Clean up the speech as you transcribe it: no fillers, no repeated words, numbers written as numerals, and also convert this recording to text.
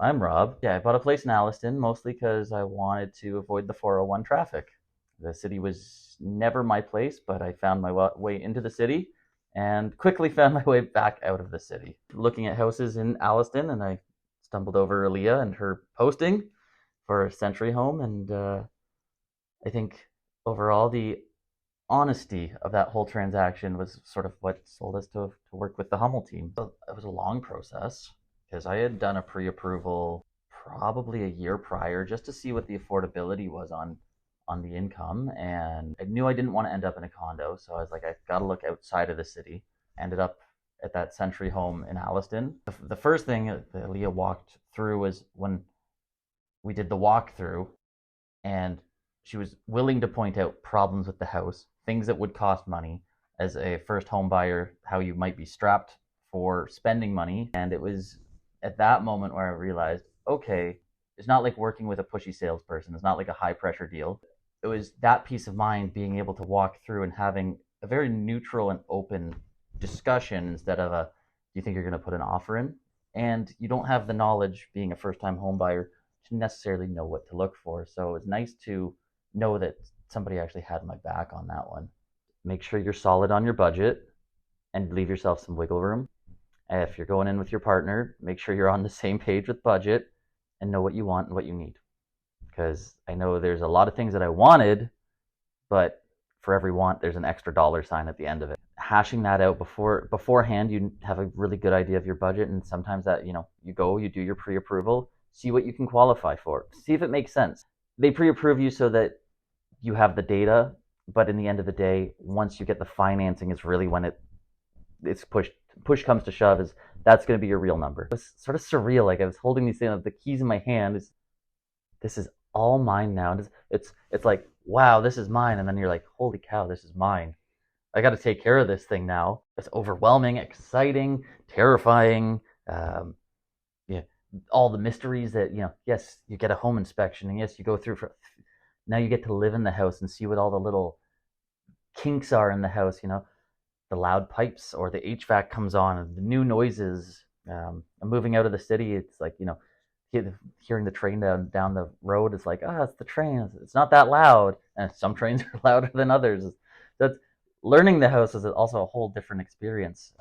I'm Rob. Yeah, I bought a place in Alliston mostly because I wanted to avoid the 401 traffic. The city was never my place, but I found my way into the city and quickly found my way back out of the city. Looking at houses in Alliston, and I stumbled over Aaliyah and her posting for a Century Home, and I think overall the honesty of that whole transaction was sort of what sold us to work with the Hummel team. So it was a long process because I had done a pre-approval probably a year prior just to see what the affordability was on the income, and I knew I didn't want to end up in a condo, so I was like, I've got to look outside of the city. Ended up at that Century Home in Alliston. The first thing that Leah walked through was when we did the walkthrough, and she was willing to point out problems with the house, things that would cost money as a first home buyer, how you might be strapped for spending money. And it was at that moment where I realized, okay, it's not like working with a pushy salesperson. It's not like a high pressure deal. It was that peace of mind being able to walk through and having a very neutral and open discussion instead of a, do you think you're going to put an offer in? And you don't have the knowledge being a first time home buyer to necessarily know what to look for. So it's nice to know that somebody actually had my back on that one. Make sure you're solid on your budget and leave yourself some wiggle room. If you're going in with your partner, make sure you're on the same page with budget and know what you want and what you need. Because I know there's a lot of things that I wanted, but for every want, there's an extra dollar sign at the end of it. Hashing that out beforehand, you have a really good idea of your budget, and sometimes that you do your pre-approval, see what you can qualify for, see if it makes sense. They pre-approve you so that you have the data, but in the end of the day, once you get the financing, is really when it's push comes to shove. Is that's going to be your real number. It was sort of surreal. Like I was holding these things, the keys in my hand. This is all mine now. It's like, wow, this is mine, and then you're like, holy cow, this is mine. I got to take care of this thing now. It's overwhelming, exciting, terrifying. Yeah, all the mysteries that Yes, you get a home inspection, and yes, you go through for. Now you get to live in the house and see what all the little kinks are in the house. The loud pipes or the HVAC comes on, and the new noises. I'm moving out of the city. It's like hearing the train down the road. It's like, it's the train. It's not that loud, and some trains are louder than others. That's learning the house is also a whole different experience.